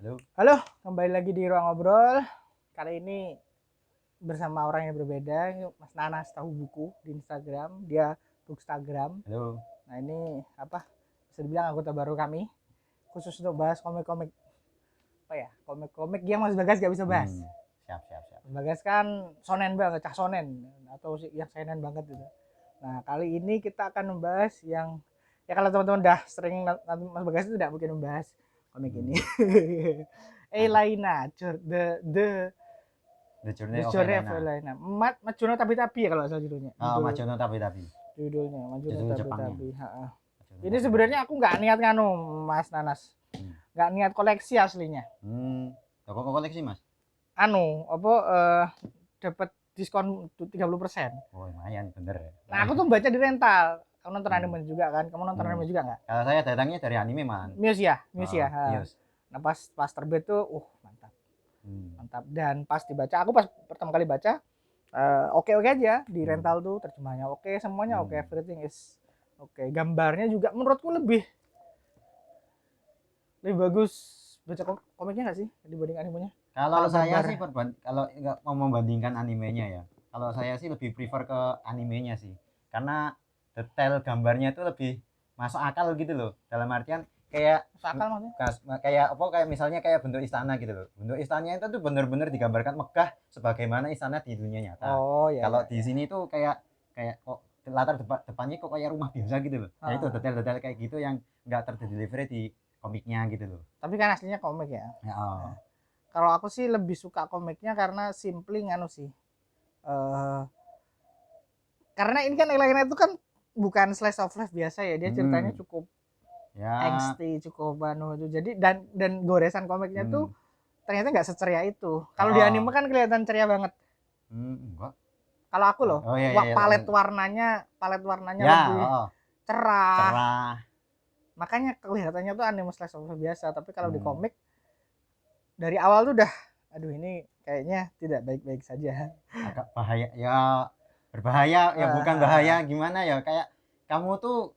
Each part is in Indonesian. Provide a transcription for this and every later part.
Halo. Halo, kembali lagi di Ruang Ngobrol. Kali ini bersama orang yang berbeda. Mas Nanas tahu buku di Instagram, dia Bookstagram. Halo. Nah ini apa? Bisa dibilang anggota baru kami, khusus untuk bahas komik-komik apa ya? Komik-komik yang Mas Bagas gak bisa bahas. Siap, siap, siap. Mas Bagas kan sonen banget, cah sonen atau yang seinen banget gitu. Nah kali ini kita akan membahas yang ya kalau teman-teman udah sering nonton Mas Bagas itu tidak mungkin membahas komik ini. Apa? Elena, The Journey The of Journey of Elena. Elena. Majuno Tabi-Tabi ya kalau salah judulnya. Oh, Majono tapi. Judulnya Majuno Judul Jepangnya. Tabi-Tabi. Majono Ini tapi. sebenarnya aku nggak niat nganu Mas Nanas. Hmm. Nggak niat koleksi aslinya. Toko koleksi, Mas. Anu, apa dapat diskon 30%. Oh, lumayan, bener ya. Nah, aku tuh baca di rental. Kamu nonton anime Hmm. juga kan? Kamu nonton anime juga nggak? Kalau saya datangnya dari anime, Man. Muse ya, Oh, ha. Muse. Nah, pas terbit tuh, mantap. Hmm. Mantap. Dan pas dibaca, aku pas pertama kali baca, oke-oke aja di rental tuh, terjemahnya oke, semuanya oke, everything is oke. Gambarnya juga menurutku lebih bagus baca komiknya nggak sih dibanding animenya? Kalau saya gambar sih kalau nggak mau membandingkan animenya ya. Kalau saya sih lebih prefer ke animenya sih. Karena detail gambarnya itu lebih masuk akal gitu loh. Dalam artian kayak sakal maksudnya. kayak misalnya kayak bentuk istana gitu loh. Bentuk istananya itu tuh benar-benar digambarkan megah sebagaimana istana di dunia nyata. Oh ya, Kalau ya, di ya. sini tuh kayak kok latar depannya kok kayak rumah biasa gitu loh. Nah, itu detail-detail kayak gitu yang nggak terdeliver di komiknya gitu loh. Tapi kan aslinya komik ya. Ya, oh. Kalau aku sih lebih suka komiknya karena simply nganu sih. Karena ini kan Elena itu kan bukan slice of life biasa ya, dia ceritanya cukup Ya. angsty, cukup itu. Jadi dan goresan komiknya tuh ternyata nggak seceria itu. Kalau di anime kan kelihatan ceria banget. Enggak. Kalau aku loh, Oh, iya, palet warnanya ya, lebih cerah. cerah. Makanya kelihatannya tuh anime slice of life biasa, tapi kalau di Hmm. komik dari awal tuh udah aduh ini kayaknya tidak baik-baik saja. Agak bahaya ya, berbahaya ya, bukan bahaya gimana ya, kayak kamu tuh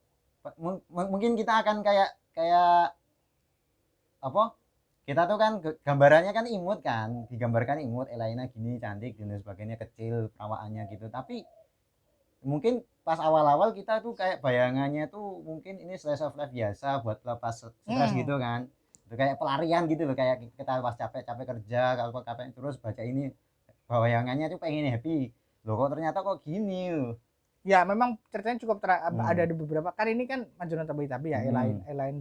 mungkin kita akan kayak kayak apa, kita tuh kan gambarannya kan imut, kan digambarkan imut, Elena gini cantik dan sebagainya, kecil perawaannya gitu, tapi mungkin pas awal-awal kita tuh kayak bayangannya tuh mungkin ini slice of life biasa buat lepas stres gitu kan, itu kayak pelarian gitu loh, kayak kita pas capek-capek kerja, kalau capek terus baca ini, bayangannya tuh pengen happy loh, kok ternyata kok gini loh. Ya memang ceritanya cukup ada di beberapa kan, ini kan Majono Tabi-Tabi ya, Elaine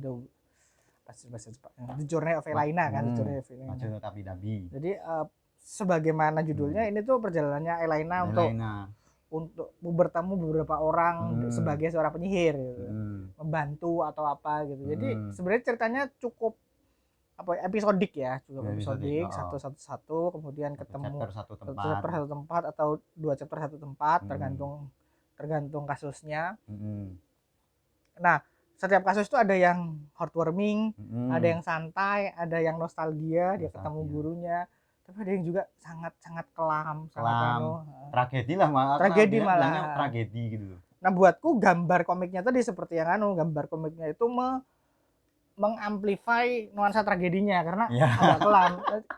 bahasa Jepang, The Journey of Elena kan, The Journey of Elena. Majono Tabi-Tabi. Jadi sebagaimana judulnya, ini tuh perjalanannya Elena untuk bertemu beberapa orang sebagai seorang penyihir gitu. Membantu atau apa gitu. Jadi sebenarnya ceritanya cukup episodik ya, cukup episodik, satu kemudian ketemu satu chapter satu tempat atau 2 chapter satu tempat, tergantung kasusnya. Nah, setiap kasus itu ada yang heartwarming, ada yang santai, ada yang nostalgia, dia ketemu gurunya, tapi ada yang juga sangat kelam, tragedi lah, malah tragedi gitu. Nah, buatku gambar komiknya tadi seperti yang gambar komiknya itu mengamplify nuansa tragedinya karena agak kelam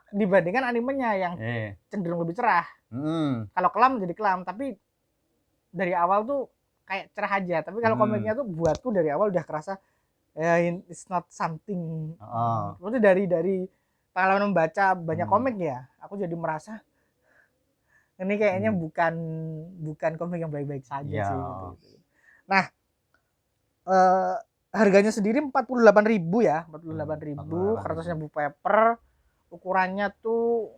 dibandingkan animenya yang cenderung lebih cerah. Kalau kelam jadi kelam, tapi dari awal tuh kayak cerah aja. Tapi kalau komiknya tuh buatku dari awal udah kerasa it's not something. Maksudnya dari pengalaman membaca banyak komik ya, aku jadi merasa ini kayaknya bukan komik yang baik-baik saja sih gitu. Nah, harganya sendiri 48.000 ya, 48.000, kertasnya blue paper, ukurannya tuh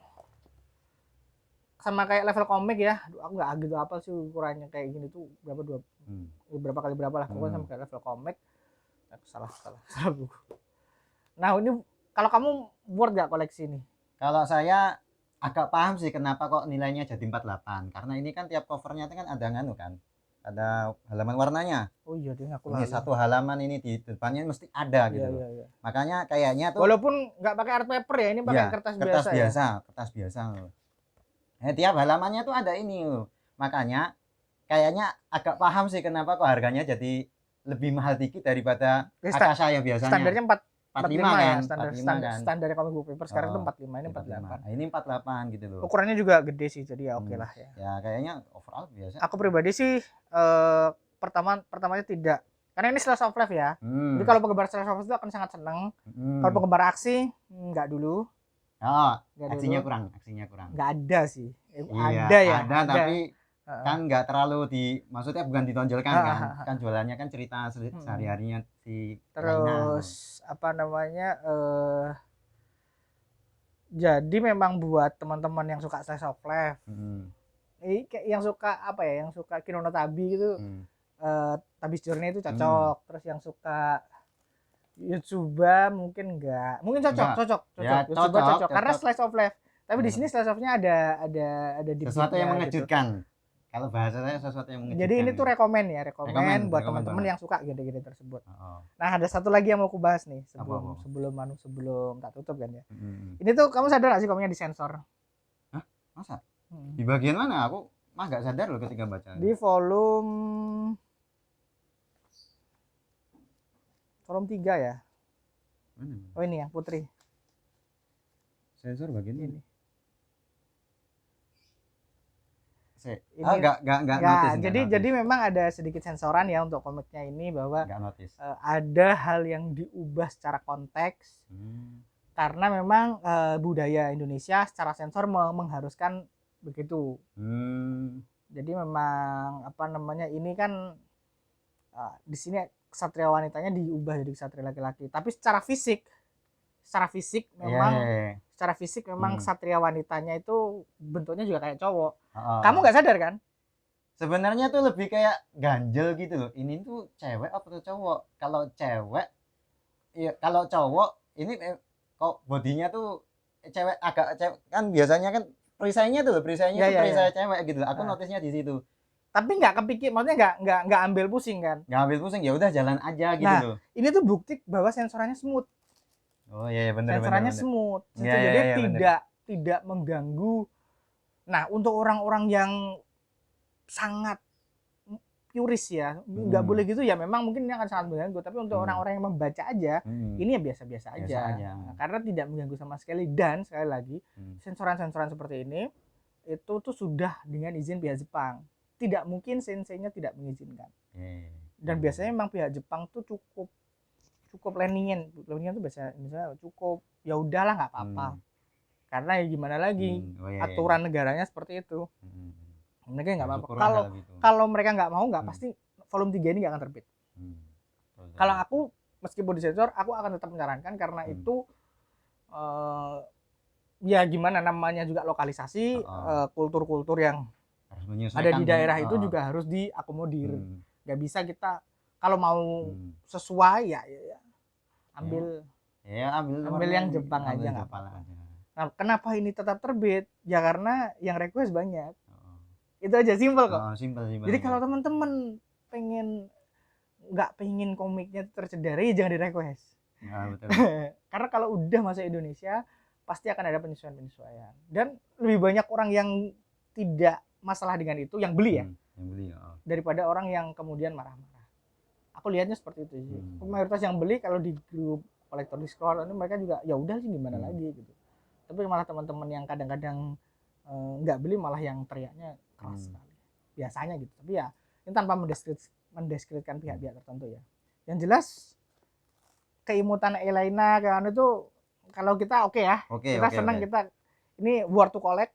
sama kayak level komik ya. Aku nggak gitu apa sih ukurannya kayak gini tuh berapa kali berapa lah, pokoknya sama kayak level komik. Salah buku. Nah, ini kalau kamu worth gak koleksi ini? Kalau saya agak paham sih kenapa kok nilainya jadi 48, karena ini kan tiap covernya kan ada ada halaman warnanya. Oh iya, aku ini satu halaman, ini di depannya mesti ada gitu loh. Iya. Makanya kayaknya tuh walaupun nggak pakai art paper ya, ini pakai kertas biasa loh. Tiap halamannya tuh ada ini loh. Makanya kayaknya agak paham sih kenapa kok harganya jadi lebih mahal dikit daripada Akasha ya biasanya. Standarnya 45 ya, kan, standar 45 standar kan. standar comic book paper sekarang itu Oh, 45, ini 48. Nah, ini 48 gitu loh. Ukurannya juga gede sih, jadi ya oke lah ya. Ya kayaknya overall biasa. Aku pribadi sih pertamanya tidak, karena ini slice of life ya. Jadi kalau penggemar slice of life itu akan sangat senang. Kalau penggemar aksi enggak dulu. Oh, Enggak aksinya dulu. kurang. Enggak ada sih. Iya, ada ya. ada tapi kan nggak terlalu maksudnya bukan ditonjolkan kan. Kan jualannya kan cerita sehari-harinya si terus Laina. Apa namanya jadi memang buat teman-teman yang suka slice of life, yang suka apa ya, yang suka Kino no Tabi gitu, Tabi's Journey itu cocok. Terus yang suka Yotsuba mungkin enggak, mungkin cocok. Ya, Yotsuba cocok karena slice of life. Tapi di sini slice of-nya ada sesuatu yang mengejutkan. Gitu. Kalau bahasa saya sesuatu yang mengejutkan. Jadi ini tuh rekomen buat teman-teman yang suka gede-gede tersebut. Nah, ada satu lagi yang mau aku bahas nih sebelum tak tutup kan ya. Ini tuh kamu sadar gak sih komiknya disensor? Hah? Masa? Di bagian mana? Aku mah gak sadar loh ketika baca. Di volume 3 ya. Oh ini ya, Putri. Sensor bagian ini. Nggak notice. Jadi memang ada sedikit sensoran ya untuk komiknya ini, bahwa ada hal yang diubah secara konteks karena memang budaya Indonesia secara sensor mengharuskan begitu. Jadi memang apa namanya ini kan di sini ksatria wanitanya diubah jadi ksatria laki-laki, tapi secara fisik memang secara fisik memang ksatria wanitanya itu bentuknya juga kayak cowok. Kamu nggak sadar kan? Sebenarnya tuh lebih kayak ganjel gitu loh. Ini tuh cewek apa tuh cowok? Kalau cewek, ya kalau cowok ini kok bodinya tuh cewek agak cewek kan, biasanya kan perisainya tuh perisai cewek gitu loh. Aku notisnya di situ. Tapi nggak kepikir, maksudnya nggak ambil pusing kan? Nggak ambil pusing, ya udah jalan aja gitu loh. Ini tuh bukti bahwa sensorannya smooth. Oh iya benar. Sensorannya smooth. Jadi tidak mengganggu. Nah, untuk orang-orang yang sangat puris ya, nggak boleh gitu ya, memang mungkin ini akan sangat mengganggu. Tapi untuk orang-orang yang membaca aja, ini ya biasa-biasa aja. Karena tidak mengganggu sama sekali. Dan sekali lagi, sensoran-sensoran seperti ini itu tuh sudah dengan izin pihak Jepang. Tidak mungkin senseinya tidak mengizinkan. Dan biasanya memang pihak Jepang tuh cukup leningin tuh biasanya cukup ya udahlah nggak apa-apa. Karena ya gimana lagi, aturan negaranya seperti itu. Mereka nggak apa-apa. Kalau mereka nggak mau, nggak pasti volume 3 ini nggak akan terbit. Kalau aku meskipun disensor, aku akan tetap menyarankan karena itu ya gimana namanya juga lokalisasi, kultur-kultur yang ada di daerah itu juga harus diakomodir. Nggak bisa kita kalau mau sesuai ya ambil yang Jepang aja nggak apa-apa. Nah, kenapa ini tetap terbit? Ya karena yang request banyak. Itu aja, simpel kok. Jadi kalau teman-teman nggak pengen komiknya tercederai, ya jangan di request. Betul. Karena kalau udah masuk Indonesia pasti akan ada penyesuaian. Dan lebih banyak orang yang tidak masalah dengan itu yang beli ya. Daripada orang yang kemudian marah-marah. Aku lihatnya seperti itu sih. Mayoritas yang beli kalau di grup kolektor Discord ini mereka juga ya udah sih gimana lagi gitu. Tapi malah teman-teman yang kadang-kadang nggak beli malah yang teriaknya keras sekali biasanya gitu. Tapi ya ini tanpa mendeskripsikan pihak-pihak tertentu ya. Yang jelas keimutan Laina kan itu kalau kita ya, kita senang. Kita ini worth to collect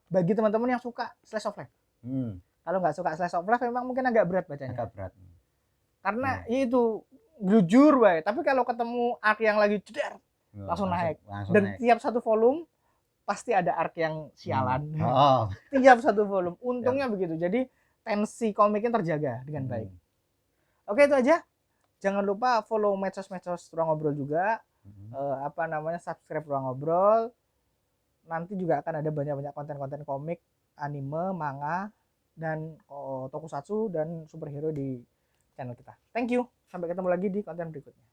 bagi teman-teman yang suka slice of life. Kalau nggak suka slice of life memang mungkin agak berat bacanya. Karena itu jujur baik. Tapi kalau ketemu arc yang lagi ceder, langsung naik. Dan tiap satu volume pasti ada arc yang sialan. Tiap satu volume. Untungnya begitu. Jadi tensi komiknya terjaga dengan baik. Oke, itu aja. Jangan lupa follow medsos-medsos Ruang Ngobrol juga. Subscribe Ruang Ngobrol. Nanti juga akan ada banyak-banyak konten-konten komik, anime, manga, dan tokusatsu dan superhero di channel kita. Thank you. Sampai ketemu lagi di konten berikutnya.